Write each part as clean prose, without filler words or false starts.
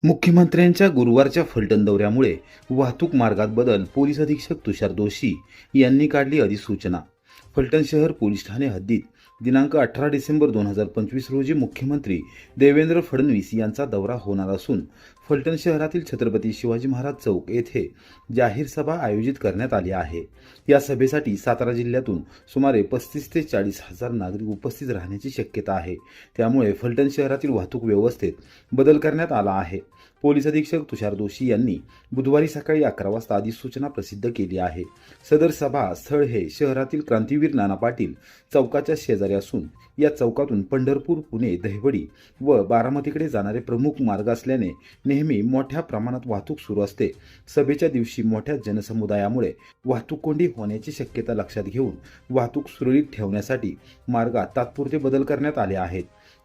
मुख्यमंत्र्यांच्या गुरुवारच्या फलटण दौऱ्यामुळे वाहतूक मार्गात बदल. पोलीस अधीक्षक तुषार दोशी यांनी काढली अधिसूचना. फलटण शहर पोलीस ठाणे हद्दीत दिनांक 18 डिसेंबर 2025 रोजी मुख्यमंत्री देवेंद्र फडणवीस यांचा दौरा होणार असून फलटण शहरातील छत्रपती शिवाजी महाराज चौक येथे जाहीर सभा आयोजित करण्यात आली आहे. या सभेसाठी सातारा जिल्ह्यातून सुमारे 35 ते 40 हजार नागरिक उपस्थित राहण्याची शक्यता आहे. त्यामुळे फलटण शहरातील वाहतूक व्यवस्थेत बदल करण्यात आला आहे. पोलीस अधीक्षक तुषार दोशी यांनी बुधवारी सकाळी 11 वाजता अधिसूचना प्रसिद्ध केली आहे. सदर सभा स्थळ हे शहरातील क्रांतीवीर नाना पाटील चौकाच्या शेजारी असून या चौकातून पंढरपूर, पुणे, दहिवडी व बारामतीकडे जाणारे प्रमुख मार्ग असल्याने नेहमी मोठ्या प्रमाणात वाहतूक सुरू असते. सभेच्या दिवशी मोठ्या जनसमुदायामुळे वाहतूक कोंडी होण्याची शक्यता लक्षात घेऊन वाहतूक सुरळीत ठेवण्यासाठी मार्गात तात्पुरते बदल करण्यात आले आहेत.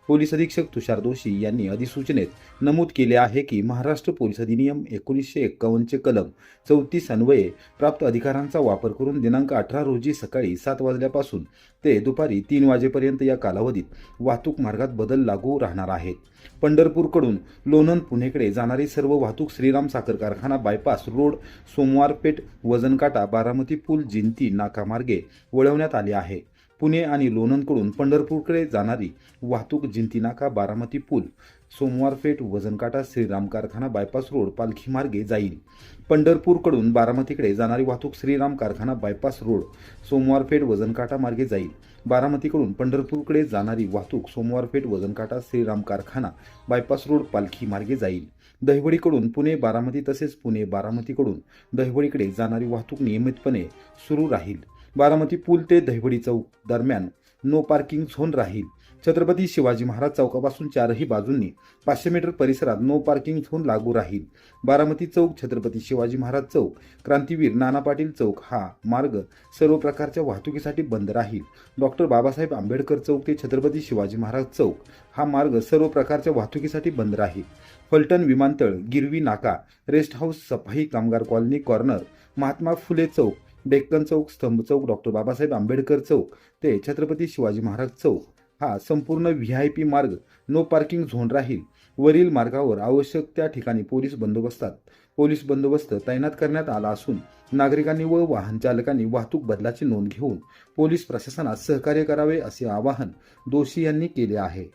पोलीस अधीक्षक तुषार दोशी यांनी अधिसूचनेत नमूद केले आहे की महाराष्ट्र पोलीस अधिनियम 1951 चे कलम 34 अन्वये प्राप्त अधिकारांचा वापर करून दिनांक 18 रोजी सकाळी 7 वाजल्यापासून ते दुपारी 3 वाजेपर्यंत या कालावधीत वाहतूक मार्गात बदल लागू राहणार आहेत. पंढरपूरकडून लोणंद पुणेकडे जाणारी सर्व वाहतूक श्रीराम साखर कारखाना बायपास रोड, सोमवारपेठ, वजनकाटा, बारामती पूल, जिंती नाकामार्गे वळवण्यात आली आहे. पुणे आणि लोणंदकडून पंढरपूरकडे जाणारी वाहतूक जिंती नाका, बारामती पूल, सोमवारपेठ, वजनकाटा, श्रीराम कारखाना बायपास रोड, पालखी मार्गे जाईल. पंढरपूरकडून बारामतीकडे जाणारी वाहतूक श्रीराम कारखाना बायपास रोड, सोमवारपेठ, वजनकाटा मार्गे जाईल. बारामतीकडून पंढरपूरकडे जाणारी वाहतूक सोमवारपेठ, वजनकाटा, श्रीराम कारखाना बायपास रोड, पालखी मार्गे जाईल. दहिवडीकडून पुणे बारामती तसेच पुणे बारामतीकडून दहिवडीकडे जाणारी वाहतूक नियमितपणे सुरू राहील. बारामती पूल ते दहिवडी चौक दरम्यान नो पार्किंग झोन राहील. छत्रपती शिवाजी महाराज चौकापासून चारही बाजूंनी 500 मीटर परिसरात नो पार्किंग झोन लागू राहील. बारामती चौक, छत्रपती शिवाजी महाराज चौक, क्रांतीवीर नाना पाटील चौक हा मार्ग सर्व प्रकारच्या वाहतुकीसाठी बंद राहील. डॉक्टर बाबासाहेब आंबेडकर चौक ते छत्रपती शिवाजी महाराज चौक हा मार्ग सर्व प्रकारच्या वाहतुकीसाठी बंद राहील. फलटण विमानतळ, गिरवी नाका, रेस्ट हाऊस, सफाई कामगार कॉलनी कॉर्नर, महात्मा फुले चौक, डेक्कन चौक, स्तंभ चौक, डॉक्टर बाबासाहेब आंबेडकर चौक ते छत्रपती शिवाजी महाराज चौक हा संपूर्ण व्हीआयपी मार्ग नो पार्किंग झोन राहील. वरील मार्गावर आवश्यक त्या ठिकाणी पोलीस बंदोबस्त तैनात करण्यात आला असून नागरिकांनी व वाहन चालकांनी वाहतूक बदलाची नोंद घेऊन पोलीस प्रशासनास सहकार्य करावे असे आवाहन दोशी यांनी केले आहे.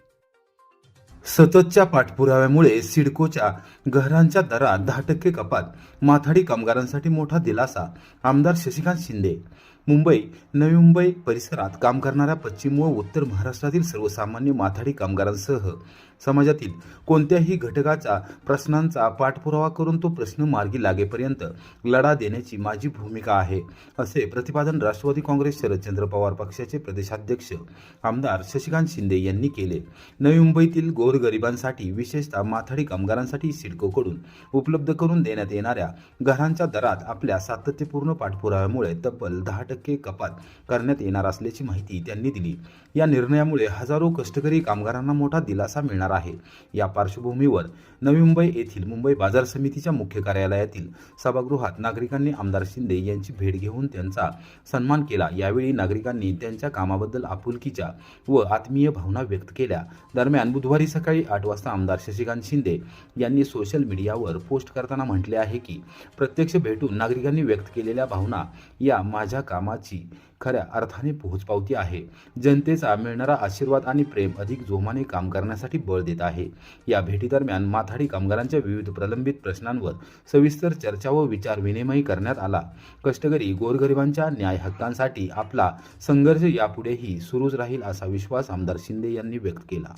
सततच्या पाठपुराव्यामुळे सिडकोच्या घरांच्या दरात 10% कपात. माथाडी कामगारांसाठी मोठा दिलासा. आमदार शशिकांत शिंदे. मुंबई, नवी मुंबई परिसरात काम करणाऱ्या पश्चिम व उत्तर महाराष्ट्रातील सर्वसामान्य माथाडी कामगारांसह समाजातील कोणत्याही घटकाचा प्रश्नांचा पाठपुरावा करून तो प्रश्न मार्गी लागेपर्यंत लढा देण्याची माझी भूमिका आहे, असे प्रतिपादन राष्ट्रवादी काँग्रेस शरदचंद्र पवार पक्षाचे प्रदेशाध्यक्ष आमदार शशिकांत शिंदे यांनी केले. नवी मुंबईतील गोरगरिबांसाठी विशेषतः माथाडी कामगारांसाठी सिडकोकडून उपलब्ध करून देण्यात येणाऱ्या घरांच्या दरात आपल्या सातत्यपूर्ण पाठपुराव्यामुळे तब्बल 10% कपात करण्यात येणार असल्याची माहिती त्यांनी दिली. या निर्णयामुळे हजारो कष्टकरी कामगारांना मोठा दिलासा मिळणार आहे. या पार्श्वभूमीवर नवी मुंबई येथील मुंबई बाजार समितीच्या मुख्य कार्यालयातील सभागृहात नागरिकांनी आमदार शिंदे यांची भेट घेऊन त्यांचा सन्मान केला. यावेळी नागरिकांनी त्यांच्या कामाबद्दल आपुलकीच्या व आत्मीय भावना व्यक्त केल्या. दरम्यान बुधवारी सकाळी 8 वाजता आमदार शशिकांत शिंदे यांनी सोशल मीडियावर पोस्ट करताना म्हटले आहे की प्रत्यक्ष भेटून नागरिकांनी व्यक्त केलेल्या भावना या माझ्या कामाची खऱ्या अर्थाने पोहोचपावती आहे. जनतेचा मिळणारा आशीर्वाद आणि प्रेम अधिक जोमाने काम करण्यासाठी बळ देत आहे. या भेटीदरम्यान माथाडी कामगारांच्या विविध प्रलंबित प्रश्नांवर सविस्तर चर्चा व विचार विनिमय करण्यात आला. कष्टकरी गोरगरिबांच्या न्याय हक्कांसाठी आपला संघर्ष यापुढेही सुरूच राहील असा विश्वास आमदार शिंदे यांनी व्यक्त केला.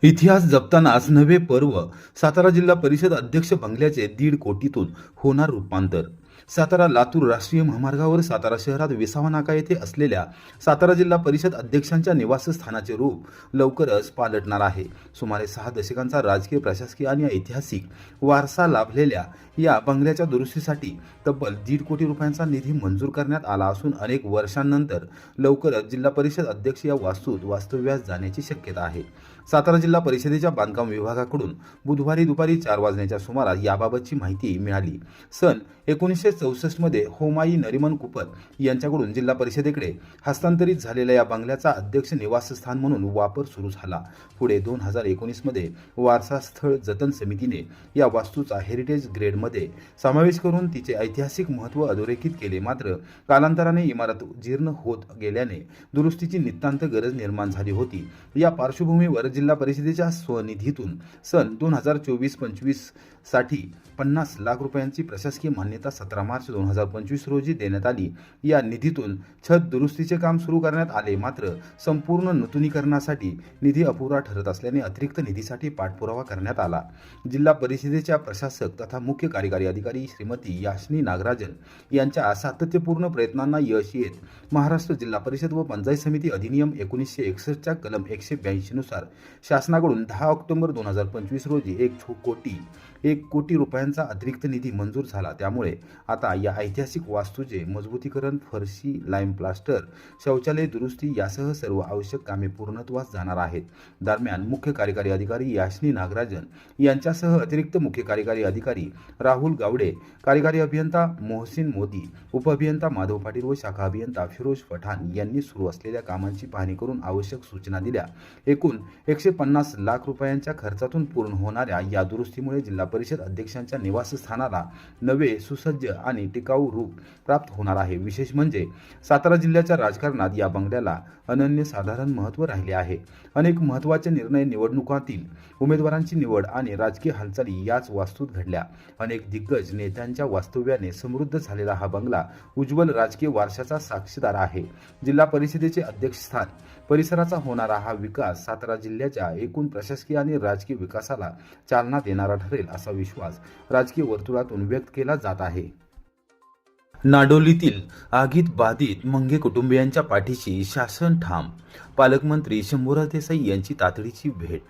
इतिहास जपतानाच नवे पर्व. सातारा जिल्हा परिषद अध्यक्ष बंगल्याचे 1.5 कोटीतून होणार रूपांतर. सातारा लातूर राष्ट्रीय महामार्गावर सातारा शहरात विसावा नाका येथे असलेल्या सातारा जिल्हा परिषद अध्यक्षांच्या निवासस्थानाचे रूप लवकरच पालटणार आहे. सुमारे 6 दशकांचा राजकीय, प्रशासकीय आणि ऐतिहासिक वारसा लाभलेल्या या बंगल्याच्या दुरुस्तीसाठी तब्बल 1.5 कोटी रुपयांचा निधी मंजूर करण्यात आला असून अनेक वर्षांनंतर लवकरच जिल्हा परिषद अध्यक्ष या वास्तूत वास्तव्यास जाण्याची शक्यता आहे. सातारा जिल्हा परिषदेच्या बांधकाम विभागाकडून बुधवारी दुपारी 4 वाजण्याच्या सुमारास याबाबतची माहिती मिळाली. सन 1964 मध्ये होमाई नरिमन कुपर यांच्याकडून जिल्हा परिषदेकडे हस्तांतरित झालेल्या या बंगल्याचा अध्यक्ष निवासस्थान म्हणून वापर सुरू झाला. पुढे 2019 मध्ये वारसा स्थळ जतन समितीने या वास्तूचा हेरिटेज ग्रेडमध्ये समावेश करून तिचे ऐतिहासिक महत्त्व अधोरेखित केले. मात्र कालांतराने इमारत जीर्ण होत गेल्याने दुरुस्तीची नितांत गरज निर्माण झाली होती. या पार्श्वभूमीवर जिल्हा परिषदेच्या स्वनिधीतून सन 2024-25 साठी 50 लाख रुपयांची प्रशासकीय मान्यता 17 मार्च 2025 रोजी देण्यात आली. या निधीतून छत दुरुस्तीचे काम सुरू करण्यात आले. मात्र संपूर्ण नूतनीकरणासाठी निधी अपुरा ठरत असल्याने अतिरिक्त निधीसाठी पाठपुरावा करण्यात आला. जिल्हा परिषदेच्या प्रशासक तथा मुख्य कार्यकारी अधिकारी श्रीमती यास्नी नागराजन यांच्या सातत्यपूर्ण प्रयत्नांना यश येत महाराष्ट्र जिल्हा परिषद व पंचायत समिती अधिनियम 1961 च्या कलम 182 नुसार शासनाकडून 10 ऑक्टोबर 2025 रोजी 1 कोटी रुपयांचा अतिरिक्त निधी मंजूर झाला. त्यामुळे आता या ऐतिहासिक वास्तूचे मजबूतीकरण, फरशी, लाईम प्लास्टर, शौचालय दुरुस्ती यासह सर्व आवश्यक कामे पूर्णत्वास जाणार आहेत. दरम्यान मुख्य कार्यकारी अधिकारी यास्नी नागराजन यांच्यासह अतिरिक्त मुख्य कार्यकारी अधिकारी राहुल गावडे, कार्यकारी अभियंता मोहसिन मोदी, उपअभियंता माधव पाटील व शाखा अभियंता फिरोज पठाण यांनी सुरू असलेल्या कामांची पाहणी करून आवश्यक सूचना दिल्या. एकूण 150 लाख रुपयांच्या खर्चातून पूर्ण होणाऱ्या या दुरुस्तीमुळे जिल्हा परिषद अध्यक्षांच्या निवासस्थानाला नवे, सुसज्ज आणि टिकाऊ रूप प्राप्त होणार आहे. विशेष म्हणजे सातारा जिल्ह्याच्या राजकारणात या बंगल्याला अनन्यसाधारण महत्त्व राहिले आहे. अनेक महत्त्वाचे निर्णय, निवडणुकांतील उमेदवारांची निवड आणि राजकीय हालचाली याच वास्तूत घडल्या. अनेक दिग्गज नेत्यांच्या वास्तव्याने समृद्ध झालेला हा बंगला उज्ज्वल राजकीय वारशाचा साक्षीदार आहे. जिल्हा परिषदेचे अध्यक्षस्थान, परिसराचा होणारा हा विकास सातारा जिल्ह्याच्या एकूण प्रशासकीय आणि राजकीय विकासाला चालना देणारा ठरेल असा विश्वास राजकीय वर्तुळातून व्यक्त केला जात आहे. नाडोलीतील आगीत बाधित मंगे कुटुंबियांच्या पाठीशी शासन ठाम. पालकमंत्री शंभूराज देसाई यांची तातडीची भेट.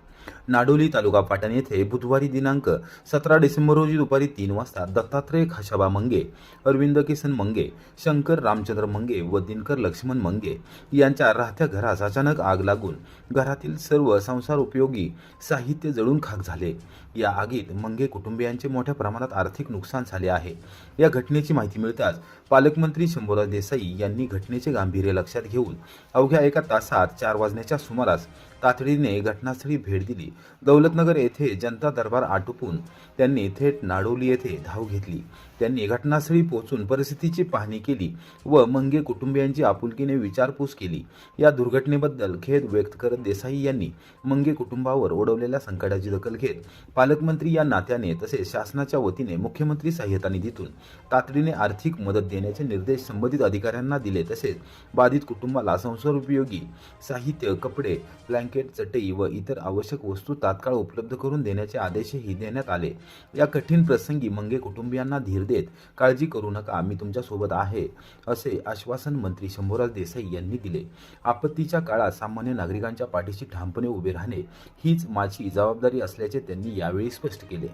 नाडोली तालुका पाटण येथे बुधवारी दिनांक 17 डिसेंबर रोजी दुपारी 3 वाजता दत्तात्रय खशाबा मंगे, अरविंद किसन मंगे, शंकर रामचंद्र मंगे व दिनकर लक्ष्मण मंगे यांच्या राहत्या घरास अचानक आग लागून घरातील सर्व संसार उपयोगी साहित्य जळून खाक झाले. या आगीत मंगे कुटुंबियांचे मोठ्या प्रमाणात आर्थिक नुकसान झाले आहे. या घटनेची माहिती मिळताच पालकमंत्री शंभूराज देसाई यांनी घटनेचे गांभीर्य लक्षात घेऊन अवघ्या 1 तासात 4 वाजण्याच्या सुमारास तातडीने घटनास्थळी भेट दिली. दौलतनगर येथे जनता दरबार आटोपून त्यांनी थेट नाडोली येथे धाव घेतली. त्यांनी घटनास्थळी पोहोचून परिस्थितीची पाहणी केली व मंगे कुटुंबियांची आपुलकीने विचारपूस केली. या दुर्घटनेबद्दल खेद व्यक्त करत देसाई यांनी मंगे कुटुंबावर ओढवलेल्या संकटाची दखल घेत पालकमंत्री या नात्याने तसेच शासनाच्या वतीने मुख्यमंत्री सहाय्यता निधीतून तातडीने आर्थिक मदत देण्याचे निर्देश संबंधित अधिकाऱ्यांना दिले. तसेच बाधित कुटुंबाला संसारोपयोगी साहित्य, कपडे, ब्लँकेट, चटई व इतर आवश्यक वस्तू तात्काळ उपलब्ध करून देण्याचे आदेशही देण्यात आले. या कठीण प्रसंगी मंगे कुटुंबियांना धीर देत काळजी करू नका, मी तुमच्या सोबत आहे असे आश्वासन मंत्री शंभूराज देसाई यांनी दिले. आपत्तीच्या काळात सामान्य नागरिकांच्या पाठीशी ठामपणे उभे राहणे हीच माझी जबाबदारी असल्याचे त्यांनी यावेळी स्पष्ट केले.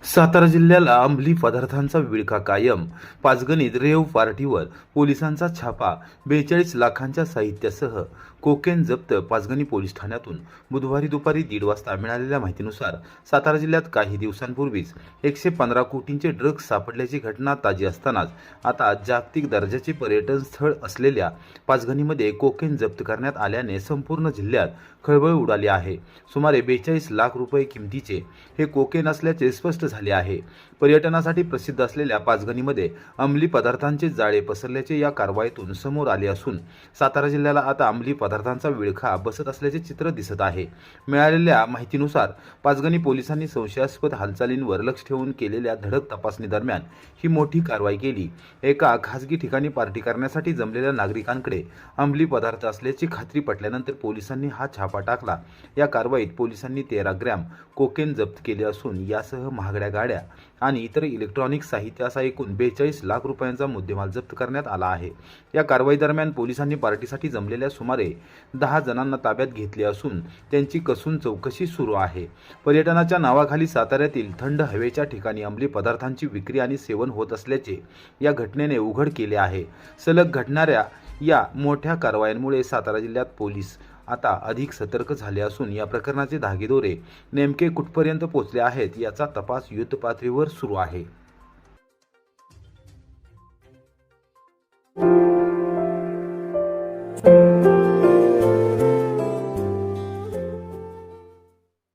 सातारा जिल्ह्याला अंमली पदार्थांचा विळखा कायम. पाचगणीत रेव्ह पार्टीवर पोलिसांचा छापा. 42 लाखांच्या साहित्यासह कोकेन जप्त. पाचगणी पोलीस ठाण्यातून बुधवारी दुपारी 1:30 वाजता मिळालेल्या माहितीनुसार सातारा जिल्ह्यात काही दिवसांपूर्वीच 115 कोटींचे ड्रग्ज सापडल्याची घटना ताजी असतानाच आता जागतिक दर्जाचे पर्यटन स्थळ असलेल्या पाचगणीमध्ये कोकेन जप्त करण्यात आल्याने संपूर्ण जिल्ह्यात खळबळ उडाली आहे. सुमारे 42 लाख रुपये किमतीचे हे कोकेन असल्याचे स्पष्ट झाले आहे. पर्यटनासाठी प्रसिद्ध असलेल्या पाचगणीमध्ये अंमली पदार्थांचे जाळे पसरल्याचे या कारवाईतून समोर आले असून सातारा जिल्ह्याला आता अंमली पदार्थांचा विळखा बसत असल्याचे चित्र दिसत आहे. मिळालेल्या माहितीनुसार पाचगणी पोलिसांनी संशयास्पद हालचालींवर लक्ष ठेवून केलेल्या धडक तपासणी दरम्यान ही मोठी कारवाई केली. एका खासगी ठिकाणी पार्टी करण्यासाठी जमलेल्या नागरिकांकडे अंमली पदार्थ असल्याची खात्री पटल्यानंतर पोलिसांनी हा छापा टाकला. या कारवाईत पोलिसांनी 13 ग्रॅम कोकेन जप्त केले असून यासह महागड्या गाड्या आणि इतर इलेक्ट्रॉनिक साहित्य असा एकूण 42 लाख रुपयांचा मुद्देमाल जप्त करण्यात आला आहे. या कारवाई दरम्यान पोलिसांनी पार्टीसाठी जमलेल्या सुमारे 10 जणांना ताब्यात घेतले असून त्यांची कसून चौकशी सुरू आहे. पर्यटनाच्या नावाखाली साताऱ्यातील थंड हवेच्या ठिकाणी अंमली पदार्थांची विक्री आणि सेवन होत असल्याचे या घटनेने उघड केले आहे. सलग घडणाऱ्या या मोठ्या कारवायांमुळे सातारा जिल्ह्यात पोलीस आता अधिक सतर्क झाले असून या प्रकरणाचे धागेदोरे नेमके कुठपर्यंत पोहोचले आहेत याचा तपास युद्धपातळीवर सुरू आहे.